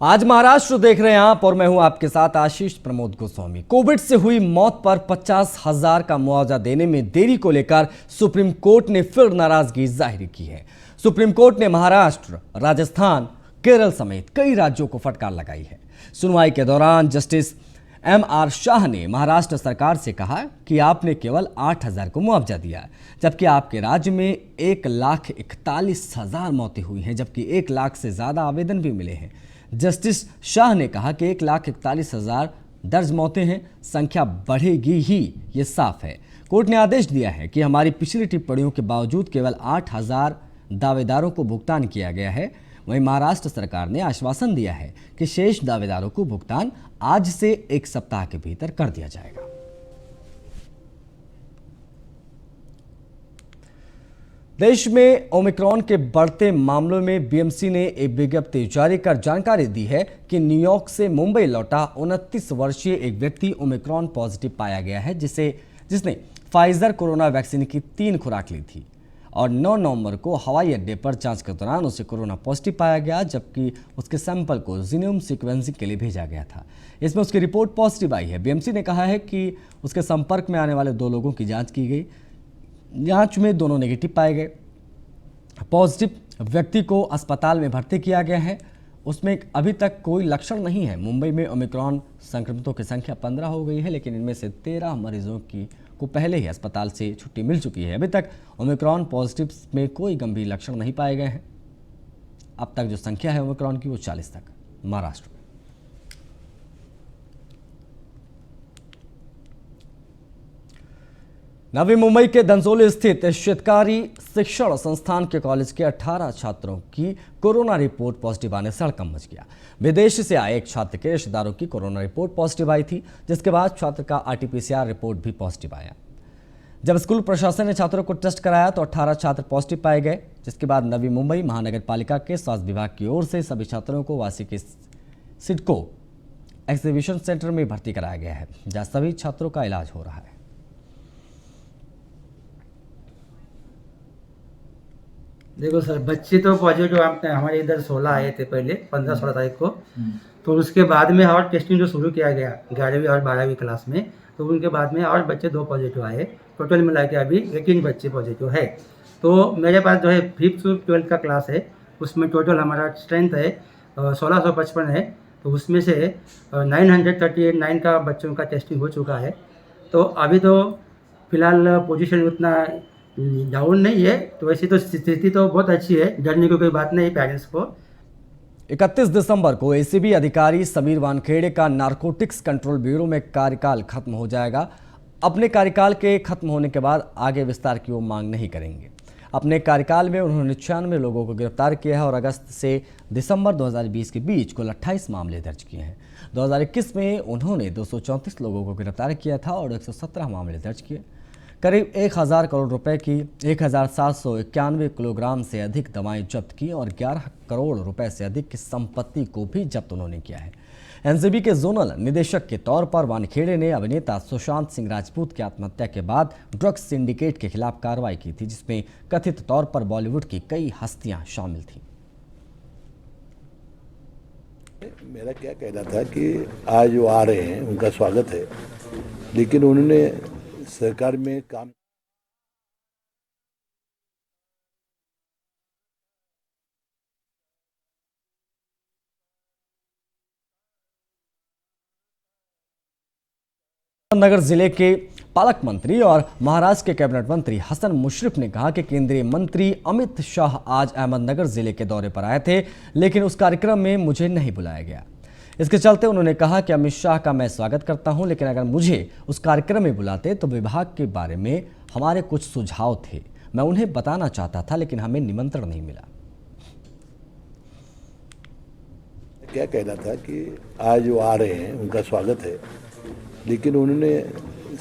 आज महाराष्ट्र देख रहे हैं आप और मैं हूं आपके साथ आशीष प्रमोद गोस्वामी। कोविड से हुई मौत पर 50,000 का मुआवजा देने में देरी को लेकर सुप्रीम कोर्ट ने फिर नाराजगी जाहिर की है। सुप्रीम कोर्ट ने महाराष्ट्र, राजस्थान, केरल समेत कई राज्यों को फटकार लगाई है। सुनवाई के दौरान जस्टिस MR शाह ने महाराष्ट्र सरकार से कहा कि आपने केवल 8,000 को मुआवजा दिया, जबकि आपके राज्य में 1,41,000 मौतें हुई हैं, जबकि 1 लाख से ज्यादा आवेदन भी मिले हैं। जस्टिस शाह ने कहा कि 1,41,000 दर्ज मौतें हैं, संख्या बढ़ेगी ही, ये साफ है। कोर्ट ने आदेश दिया है कि हमारी पिछली टिप्पणियों के बावजूद केवल 8,000 दावेदारों को भुगतान किया गया है। वहीं महाराष्ट्र सरकार ने आश्वासन दिया है कि शेष दावेदारों को भुगतान आज से 1 सप्ताह के भीतर कर दिया जाएगा। देश में ओमिक्रॉन के बढ़ते मामलों में BMC ने एक विज्ञप्ति जारी कर जानकारी दी है कि न्यूयॉर्क से मुंबई लौटा 29 वर्षीय एक व्यक्ति ओमिक्रॉन पॉजिटिव पाया गया है, जिसने फाइजर कोरोना वैक्सीन की 3 खुराक ली थी और 9 नवंबर को हवाई अड्डे पर जांच के दौरान उसे कोरोना पॉजिटिव पाया गया, जबकि उसके सैंपल को जीनोम सीक्वेंसिंग के लिए भेजा गया था। इसमें उसकी रिपोर्ट पॉजिटिव आई है। BMC ने कहा है कि उसके संपर्क में आने वाले 2 लोगों की जांच की गई। जांच में दोनों नेगेटिव पाए गए। पॉजिटिव व्यक्ति को अस्पताल में भर्ती किया गया है। उसमें अभी तक कोई लक्षण नहीं है। मुंबई में ओमिक्रॉन संक्रमितों की संख्या 15 हो गई है, लेकिन इनमें से 13 मरीजों को पहले ही अस्पताल से छुट्टी मिल चुकी है। अभी तक ओमिक्रॉन पॉजिटिव में कोई गंभीर लक्षण नहीं पाए गए हैं। अब तक जो संख्या है ओमिक्रॉन की वो 40 तक महाराष्ट्र में। नवी मुंबई के धनसोली स्थित शेतकारी शिक्षण संस्थान के कॉलेज के 18 छात्रों की कोरोना रिपोर्ट पॉजिटिव आने से हड़कंप मच गया। विदेश से आए एक छात्र के रिश्तेदारों की कोरोना रिपोर्ट पॉजिटिव आई थी, जिसके बाद छात्र का RT-PCR रिपोर्ट भी पॉजिटिव आया। जब स्कूल प्रशासन ने छात्रों को टेस्ट कराया तो 18 छात्र पॉजिटिव पाए गए, जिसके बाद नवी मुंबई महानगर पालिका के स्वास्थ्य विभाग की ओर से सभी छात्रों को वासी के सिडको एग्जीबिशन सेंटर में भर्ती कराया गया है, जहां सभी छात्रों का इलाज हो रहा है। देखो सर, बच्चे तो पॉजिटिव आपने हमारे इधर 16 आए थे पहले 15-16 तारीख को। तो उसके बाद में और टेस्टिंग जो शुरू किया गया 11वीं और 12वीं क्लास में, तो उनके बाद में और बच्चे 2 पॉजिटिव आए। टोटल मिला के अभी 18 बच्चे पॉजिटिव है। तो मेरे पास जो है 5th से 12th का क्लास है, उसमें टोटल हमारा स्ट्रेंथ है 1655 है। तो उसमें से 939 का बच्चों का टेस्टिंग हो चुका है। तो अभी तो फिलहाल पोजीशन उतना डाउन नहीं है, तो वैसे तो स्थिति तो बहुत अच्छी है, डरने की कोई बात नहीं पेरेंट्स को। 31 दिसंबर को ACB अधिकारी समीर वानखेड़े का नारकोटिक्स कंट्रोल ब्यूरो में कार्यकाल खत्म हो जाएगा। अपने कार्यकाल के खत्म होने के बाद आगे विस्तार की वो मांग नहीं करेंगे। अपने कार्यकाल में उन्होंने 96 लोगों को गिरफ्तार किया है और अगस्त से दिसंबर 2020 के बीच कुल 28 मामले दर्ज किए हैं। 2021 में उन्होंने 234 लोगों को गिरफ्तार किया था और 117 मामले दर्ज किए। करीब 1,000 करोड़ रुपए की 1,791 किलोग्राम से अधिक दवाएं जब्त की और 11 करोड़ रुपए से अधिक की संपत्ति को भी जब्त उन्होंने किया है। NCB के जोनल निदेशक के तौर पर वानखेड़े ने अभिनेता सुशांत सिंह राजपूत की आत्महत्या के बाद ड्रग्स सिंडिकेट के खिलाफ कार्रवाई की थी, जिसमें कथित तौर पर बॉलीवुड की कई हस्तियां शामिल थीं। मेरा क्या कहना था कि आज वो आ रहे हैं, उनका स्वागत है, लेकिन उन्होंने सरकार में काम अहमदनगर जिले के पालक मंत्री और महाराष्ट्र के कैबिनेट मंत्री हसन मुशर्रफ ने कहा कि केंद्रीय मंत्री अमित शाह आज अहमदनगर जिले के दौरे पर आए थे, लेकिन उस कार्यक्रम में मुझे नहीं बुलाया गया। इसके चलते उन्होंने कहा कि अमित शाह का मैं स्वागत करता हूं, लेकिन अगर मुझे उस कार्यक्रम में बुलाते तो विभाग के बारे में हमारे कुछ सुझाव थे, मैं उन्हें बताना चाहता था, लेकिन हमें निमंत्रण नहीं मिला। क्या कहना था कि आज वो आ रहे हैं, उनका स्वागत है, लेकिन उन्होंने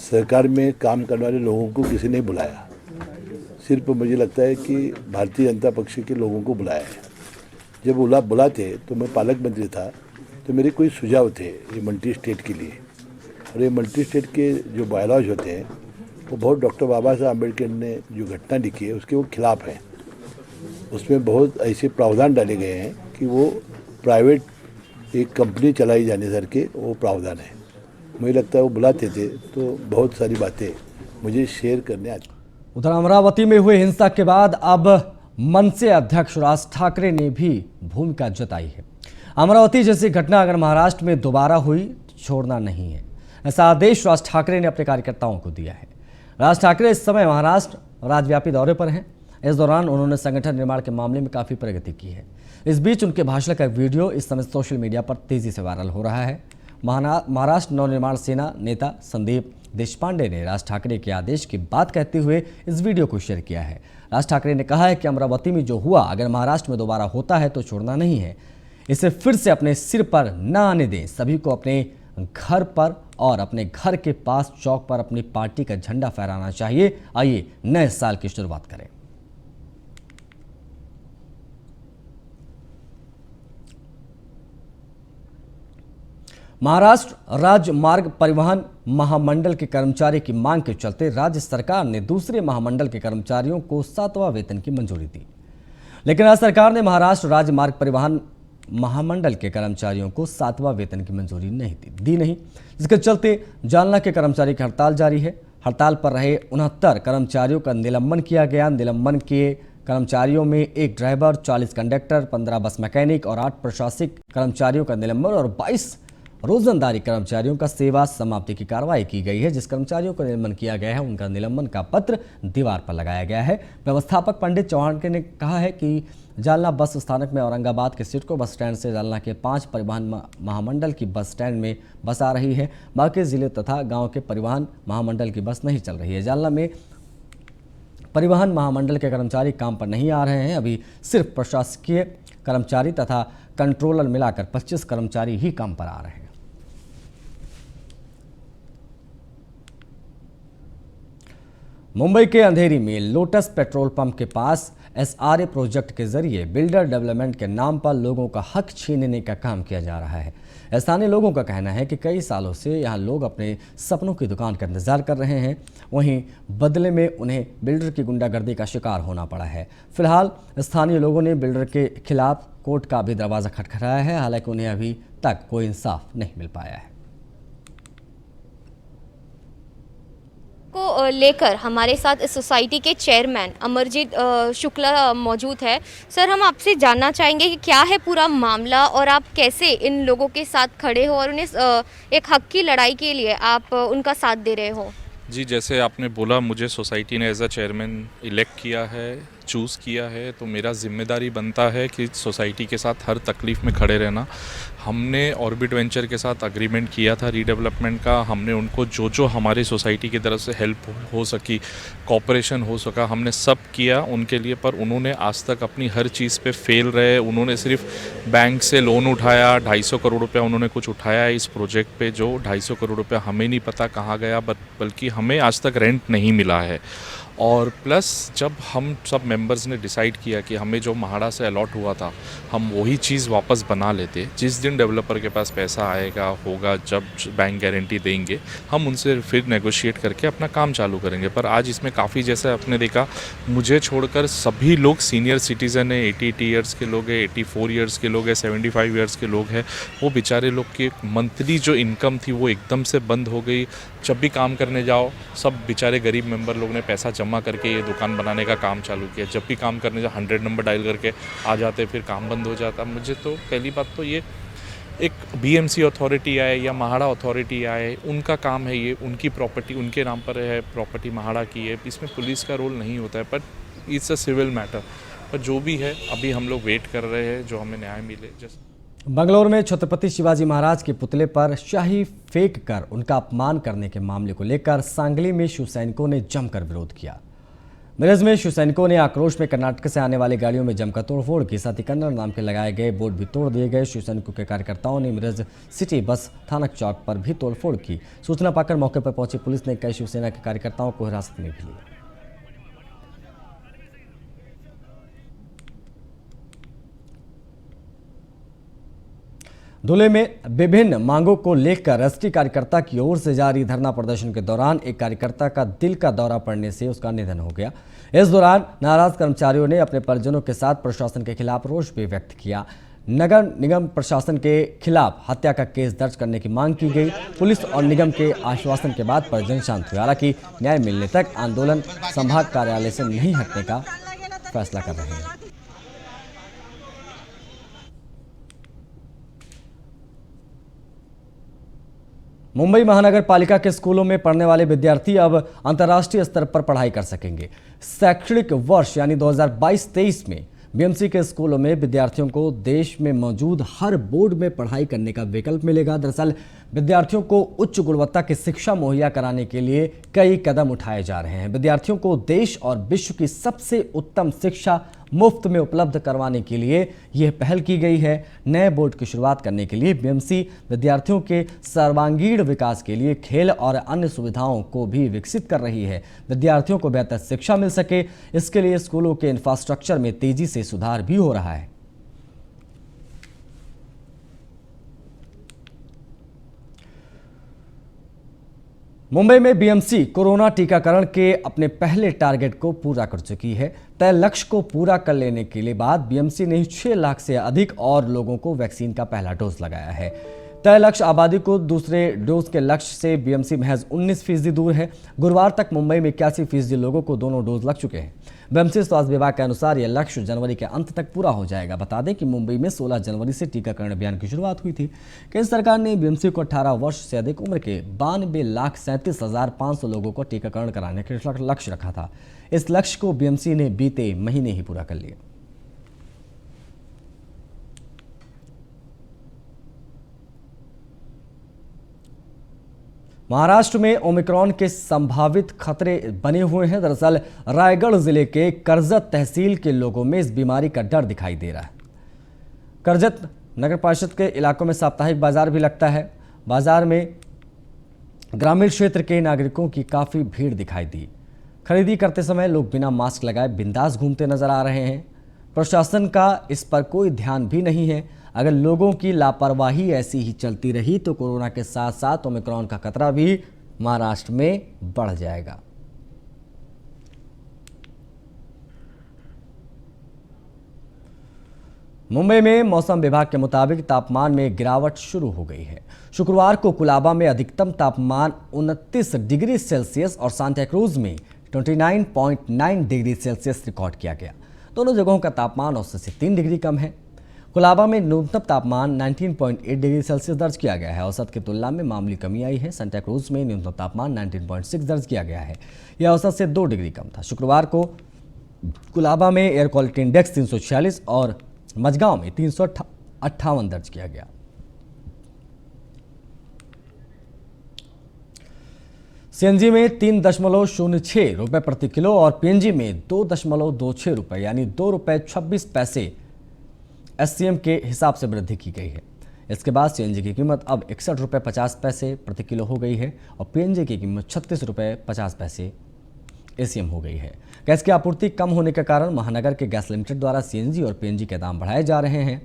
सरकार में काम करने वाले लोगों को किसी ने बुलाया। सिर्फ मुझे लगता है कि भारतीय जनता पक्ष के लोगों को बुलाया है। जब बुलाते तो मैं पालक मंत्री था, तो मेरे कोई सुझाव थे ये मल्टी स्टेट के लिए। और ये मल्टी स्टेट के जो बायलॉज होते हैं वो बहुत डॉक्टर बाबा साहब अम्बेडकर ने जो घटना लिखी है उसके वो खिलाफ है। उसमें बहुत ऐसे प्रावधान डाले गए हैं कि वो प्राइवेट एक कंपनी चलाई जाने सर के वो प्रावधान है। मुझे लगता है वो बुलाते थे तो बहुत सारी बातें मुझे शेयर करने आती। उधर अमरावती में हुए हिंसा के बाद अब मनसे अध्यक्ष राज ठाकरे ने भी भूमिका जताई है। अमरावती जैसी घटना अगर महाराष्ट्र में दोबारा हुई तो छोड़ना नहीं है, ऐसा आदेश राज ठाकरे ने अपने कार्यकर्ताओं को दिया है। राज ठाकरे इस समय महाराष्ट्र राज्यव्यापी दौरे पर हैं। इस दौरान उन्होंने संगठन निर्माण के मामले में काफी प्रगति की है। इस बीच उनके भाषण का वीडियो इस समय सोशल मीडिया पर तेजी से वायरल हो रहा है। महाराष्ट्र नवनिर्माण सेना नेता संदीप देशपांडे ने राज ठाकरे के आदेश की बात कहते हुए इस वीडियो को शेयर किया है। राज ठाकरे ने कहा है कि अमरावती में जो हुआ अगर महाराष्ट्र में दोबारा होता है तो छोड़ना नहीं है, इसे फिर से अपने सिर पर न आने दें। सभी को अपने घर पर और अपने घर के पास चौक पर अपनी पार्टी का झंडा फहराना चाहिए। आइए नए साल की शुरुआत करें। महाराष्ट्र राज्य मार्ग परिवहन महामंडल के कर्मचारी की मांग के चलते राज्य सरकार ने दूसरे महामंडल के कर्मचारियों को 7वां वेतन की मंजूरी दी, लेकिन राज्य सरकार ने महाराष्ट्र राज्य मार्ग परिवहन महामंडल के कर्मचारियों को 7वां वेतन की मंजूरी नहीं दी, जिसके चलते जालना के कर्मचारी की हड़ताल जारी है। हड़ताल पर रहे 69 कर्मचारियों का निलंबन किया गया। निलंबन के कर्मचारियों में 1 ड्राइवर, 40 कंडक्टर, 15 बस मैकेनिक और 8 प्रशासनिक कर्मचारियों का निलंबन और 22 रोजंदारी कर्मचारियों का सेवा समाप्ति की कार्रवाई की गई है। जिस कर्मचारियों को निलंबन किया गया है उनका निलंबन का पत्र दीवार पर लगाया गया है। व्यवस्थापक पंडित चौहान ने कहा है कि जालना बस स्थानक में औरंगाबाद के सिडको बस स्टैंड से जालना के 5 परिवहन महामंडल की बस स्टैंड में बस आ रही है। बाकी जिले तथा गांव के परिवहन महामंडल की बस नहीं चल रही है। जालना में परिवहन महामंडल के कर्मचारी काम पर नहीं आ रहे हैं। अभी सिर्फ प्रशासकीय कर्मचारी तथा कंट्रोलर मिलाकर 25 कर्मचारी ही काम पर आ रहे हैं। मुंबई के अंधेरी में लोटस पेट्रोल पंप के पास एसआरए प्रोजेक्ट के जरिए बिल्डर डेवलपमेंट के नाम पर लोगों का हक छीनने का काम किया जा रहा है। स्थानीय लोगों का कहना है कि कई सालों से यहां लोग अपने सपनों की दुकान का इंतजार कर रहे हैं, वहीं बदले में उन्हें बिल्डर की गुंडागर्दी का शिकार होना पड़ा है। फिलहाल स्थानीय लोगों ने बिल्डर के खिलाफ कोर्ट का भी दरवाजा खटखटाया है, हालांकि उन्हें अभी तक कोई इंसाफ नहीं मिल पाया है। को लेकर हमारे साथ इस सोसाइटी के चेयरमैन अमरजीत शुक्ला मौजूद है। सर, हम आपसे जानना चाहेंगे कि क्या है पूरा मामला और आप कैसे इन लोगों के साथ खड़े हो और उन्हें एक हक की लड़ाई के लिए आप उनका साथ दे रहे हो। जी, जैसे आपने बोला, मुझे सोसाइटी ने एज अ चेयरमैन इलेक्ट किया है, चूज़ किया है, तो मेरा जिम्मेदारी बनता है कि सोसाइटी के साथ हर तकलीफ़ में खड़े रहना। हमने ऑर्बिट वेंचर के साथ अग्रीमेंट किया था रीडेवलपमेंट का। हमने उनको जो हमारी सोसाइटी की तरफ से हेल्प हो सकी, कॉपरेशन हो सका, हमने सब किया उनके लिए। पर उन्होंने आज तक अपनी हर चीज़ पे फेल रहे। उन्होंने सिर्फ बैंक से लोन उठाया, 250 करोड़ रुपया उन्होंने कुछ उठाया इस प्रोजेक्ट पे, जो 250 करोड़ रुपया हमें नहीं पता कहाँ गया, बल्कि हमें आज तक रेंट नहीं मिला है। और प्लस जब हम सब मेंबर्स ने डिसाइड किया कि हमें जो महाड़ा से अलॉट हुआ था हम वही चीज़ वापस बना लेते, जिस दिन डेवलपर के पास पैसा आएगा होगा, जब बैंक गारंटी देंगे, हम उनसे फिर नेगोशिएट करके अपना काम चालू करेंगे। पर आज इसमें काफ़ी, जैसे आपने देखा, मुझे छोड़कर सभी लोग सीनियर सिटीज़न है, 80 ईयर्स के लोग हैं, 84 ईयर्स के लोग हैं, 75 ईयर्स के लोग हैं। वो बेचारे लोग की मंथली जो इनकम थी वो एकदम से बंद हो गई। जब भी काम करने जाओ, सब बेचारे गरीब मेंबर लोग ने पैसा जमा करके ये दुकान बनाने का काम चालू किया। जब भी काम करने जाओ 100 नंबर डायल करके आ जाते, फिर काम बंद हो जाता। मुझे तो पहली बात तो ये एक बीएमसी अथॉरिटी आए या महाड़ा अथॉरिटी आए, उनका काम है, ये उनकी प्रॉपर्टी, उनके नाम पर है, प्रॉपर्टी महाड़ा की है, इसमें पुलिस का रोल नहीं होता है। पर इट्स अ सिविल मैटर। पर जो भी है, अभी हम लोग वेट कर रहे हैं जो हमें न्याय मिले। जैसे बंगलौर में छत्रपति शिवाजी महाराज के पुतले पर शाही फेंक कर उनका अपमान करने के मामले को लेकर सांगली में शिव सैनिकों ने जमकर विरोध किया। मिरज में शिव सैनिकों ने आक्रोश में कर्नाटक से आने वाली गाड़ियों में जमकर तोड़फोड़ की, साथ ही कन्नड़ नाम के लगाए गए बोर्ड भी तोड़ दिए गए। शिव सैनिकों के कार्यकर्ताओं ने मिरज सिटी बस थानक चौक पर भी तोड़फोड़ की। सूचना पाकर मौके पर पहुंची पुलिस ने कई शिवसेना के कार्यकर्ताओं को हिरासत में भी लिया। धुले में विभिन्न मांगों को लेकर एसटी कार्यकर्ता की ओर से जारी धरना प्रदर्शन के दौरान एक कार्यकर्ता का दिल का दौरा पड़ने से उसका निधन हो गया। इस दौरान नाराज कर्मचारियों ने अपने परिजनों के साथ प्रशासन के खिलाफ रोष भी व्यक्त किया। नगर निगम प्रशासन के खिलाफ हत्या का केस दर्ज करने की मांग की गई। पुलिस और निगम के आश्वासन के बाद परिजन शांत हुए। हालांकि न्याय मिलने तक आंदोलन संभाग कार्यालय से नहीं हटने का फैसला कर रहे हैं। मुंबई महानगर पालिका के स्कूलों में पढ़ने वाले विद्यार्थी अब अंतर्राष्ट्रीय स्तर पर पढ़ाई कर सकेंगे। शैक्षणिक वर्ष यानी 2022-23 में बीएमसी के स्कूलों में विद्यार्थियों को देश में मौजूद हर बोर्ड में पढ़ाई करने का विकल्प मिलेगा। दरअसल विद्यार्थियों को उच्च गुणवत्ता की शिक्षा मुहैया कराने के लिए कई कदम उठाए जा रहे हैं। विद्यार्थियों को देश और विश्व की सबसे उत्तम शिक्षा मुफ्त में उपलब्ध करवाने के लिए यह पहल की गई है। नए बोर्ड की शुरुआत करने के लिए बीएमसी विद्यार्थियों के सर्वांगीण विकास के लिए खेल और अन्य सुविधाओं को भी विकसित कर रही है। विद्यार्थियों को बेहतर शिक्षा मिल सके, इसके लिए स्कूलों के इंफ्रास्ट्रक्चर में तेजी से सुधार भी हो रहा है। मुंबई में बीएमसी कोरोना टीकाकरण के अपने पहले टारगेट को पूरा कर चुकी है। तय लक्ष्य को पूरा कर लेने के बाद बीएमसी ने 6 लाख से अधिक और लोगों को वैक्सीन का पहला डोज लगाया है। तय लक्ष्य आबादी को दूसरे डोज के लक्ष्य से बीएमसी महज 19% दूर है। गुरुवार तक मुंबई में 81% लोगों को दोनों डोज लग चुके हैं। बीएमसी स्वास्थ्य विभाग के अनुसार यह लक्ष्य जनवरी के अंत तक पूरा हो जाएगा। बता दें कि मुंबई में 16 जनवरी से टीकाकरण अभियान की शुरुआत हुई थी। केंद्र सरकार ने बीएमसी को 18 वर्ष से अधिक उम्र के 92,37,500 लोगों को टीकाकरण कराने का लक्ष्य रखा था। इस लक्ष्य को बीएमसी ने बीते महीने ही पूरा कर लिया। महाराष्ट्र में ओमिक्रॉन के संभावित खतरे बने हुए हैं। दरअसल रायगढ़ जिले के करजत तहसील के लोगों में इस बीमारी का डर दिखाई दे रहा है। करजत नगर परिषद के इलाकों में साप्ताहिक बाजार भी लगता है। बाजार में ग्रामीण क्षेत्र के नागरिकों की काफ़ी भीड़ दिखाई दी। खरीदी करते समय लोग बिना मास्क लगाए बिंदास घूमते नजर आ रहे हैं। प्रशासन का इस पर कोई ध्यान भी नहीं है। अगर लोगों की लापरवाही ऐसी ही चलती रही तो कोरोना के साथ साथ ओमिक्रॉन का खतरा भी महाराष्ट्र में बढ़ जाएगा। मुंबई में मौसम विभाग के मुताबिक तापमान में गिरावट शुरू हो गई है। शुक्रवार को कुलाबा में अधिकतम तापमान 29 डिग्री सेल्सियस और सांताक्रूज में 29.9 डिग्री सेल्सियस रिकॉर्ड किया गया। दोनों जगहों का तापमान औसत से 3 डिग्री कम है। कुलाबा में न्यूनतम तापमान 19.8 डिग्री सेल्सियस दर्ज किया गया है। औसत की तुलना में मामूली कमी आई है। सांताक्रूज में न्यूनतम तापमान 19.6 दर्ज किया गया है। यह औसत से 2 डिग्री कम था। शुक्रवार को कुलाबा में एयर क्वालिटी इंडेक्स 346 और मझगांव में 358 दर्ज किया गया। सीएनजी में 3.06 रुपये प्रति किलो और पीएनजी में 2.26 रुपये यानी 2 रुपये 26 पैसे एससीएम के हिसाब से वृद्धि की गई है। इसके बाद सीएनजी की कीमत अब 61 रुपये 50 पैसे प्रति किलो हो गई है और पीएनजी की कीमत 36 रुपये 50 पैसे एससीएम हो गई है। गैस की आपूर्ति कम होने के कारण महानगर के गैस लिमिटेड द्वारा सीएनजी और पीएनजी के दाम बढ़ाए जा रहे हैं।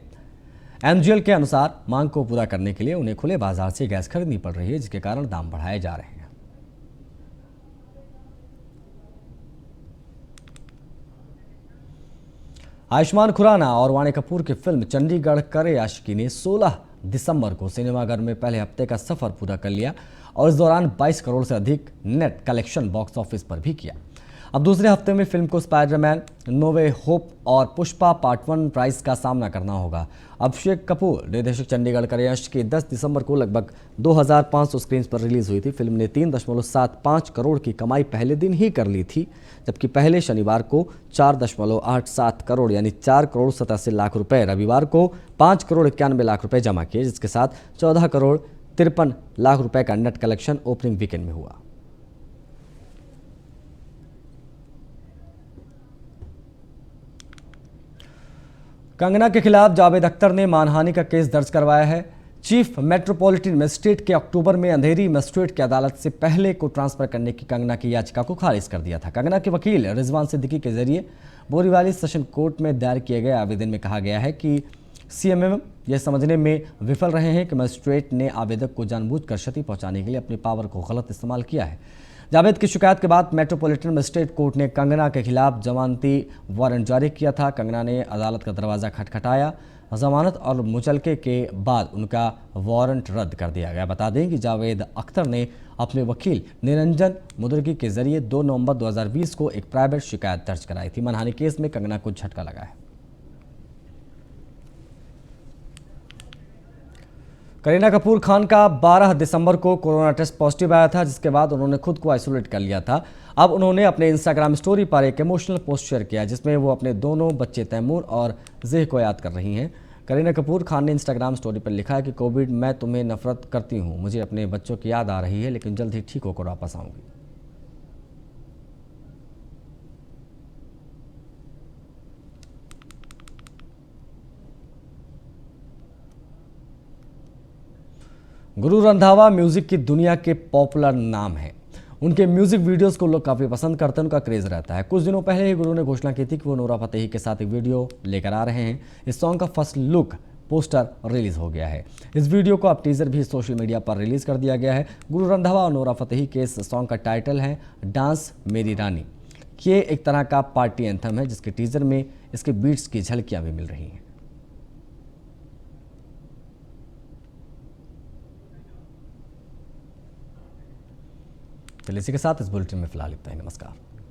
एमजीएल के अनुसार मांग को पूरा करने के लिए उन्हें खुले बाजार से गैस खरीदनी पड़ रही है, जिसके कारण दाम बढ़ाए जा रहे हैं। आयुष्मान खुराना और वाणी कपूर की फिल्म चंडीगढ़ करे आशिकी ने 16 दिसंबर को सिनेमाघर में पहले हफ्ते का सफर पूरा कर लिया और इस दौरान 22 करोड़ से अधिक नेट कलेक्शन बॉक्स ऑफिस पर भी किया। अब दूसरे हफ्ते में फिल्म को स्पाइडरमैन, नो वे होप और पुष्पा पार्ट 1 प्राइस का सामना करना होगा। अभिषेक कपूर निर्देशक चंडीगढ़ करे आशिकी 10 दिसंबर को लगभग 2500 स्क्रीन पर रिलीज हुई थी। फिल्म ने 3.75 करोड़ की कमाई पहले दिन ही कर ली थी, जबकि पहले शनिवार को 4.87 करोड़ यानी 4 करोड़ 87 लाख रुपए, रविवार को 5 करोड़ 91 लाख रुपए जमा किए, जिसके साथ 14 करोड़ 53 लाख रुपए का नेट कलेक्शन ओपनिंग वीकेंड में हुआ। कंगना के खिलाफ जावेद अख्तर ने मानहानि का केस दर्ज करवाया है। चीफ मेट्रोपॉलिटन मजिस्ट्रेट के अक्टूबर में अंधेरी मजिस्ट्रेट की अदालत से पहले को ट्रांसफर करने की कंगना की याचिका को खारिज कर दिया था। कंगना के वकील रिजवान सिद्दीकी के जरिए बोरीवली सेशन कोर्ट में दायर किए गए आवेदन में कहा गया है कि सीएमएम यह समझने में विफल रहे हैं कि मजिस्ट्रेट ने आवेदक को जानबूझकर क्षति पहुंचाने के लिए अपनी पावर को गलत इस्तेमाल किया है। जावेद की शिकायत के बाद मेट्रोपॉलिटन मजिस्ट्रेट कोर्ट ने कंगना के खिलाफ जमानती वारंट जारी किया था। कंगना ने अदालत का दरवाज़ा खटखटाया। जमानत और मुचलके के बाद उनका वारंट रद्द कर दिया गया। बता दें कि जावेद अख्तर ने अपने वकील निरंजन मुदर्गी के जरिए 2 नवंबर 2020 को एक प्राइवेट शिकायत दर्ज कराई थी। मानहानि केस में कंगना को झटका लगा है। करीना कपूर खान का 12 दिसंबर को कोरोना टेस्ट पॉजिटिव आया था, जिसके बाद उन्होंने खुद को आइसोलेट कर लिया था। अब उन्होंने अपने इंस्टाग्राम स्टोरी पर एक इमोशनल पोस्ट शेयर किया, जिसमें वो अपने दोनों बच्चे तैमूर और ज़ेह को याद कर रही हैं। करीना कपूर खान ने इंस्टाग्राम स्टोरी पर लिखा है कि कोविड, मैं तुम्हें नफरत करती हूँ, मुझे अपने बच्चों की याद आ रही है, लेकिन जल्द ही ठीक होकर वापस आऊँगी। गुरु रंधावा म्यूजिक की दुनिया के पॉपुलर नाम हैं। उनके म्यूजिक वीडियोस को लोग काफ़ी पसंद करते हैं, उनका क्रेज रहता है। कुछ दिनों पहले ही गुरु ने घोषणा की थी कि वो नूरा फतेही के साथ एक वीडियो लेकर आ रहे हैं। इस सॉन्ग का फर्स्ट लुक पोस्टर रिलीज हो गया है। इस वीडियो को अब टीजर भी सोशल मीडिया पर रिलीज कर दिया गया है। गुरु रंधावा और नूरा फतेही के इस सॉन्ग का टाइटल है डांस मेरी रानी। ये एक तरह का पार्टी एंथम है, जिसके टीजर में इसके बीट्स की झलकियां भी मिल रही हैं। चलिए इसी के साथ इस बुलेटिन में फिलहाल इतना ही। नमस्कार।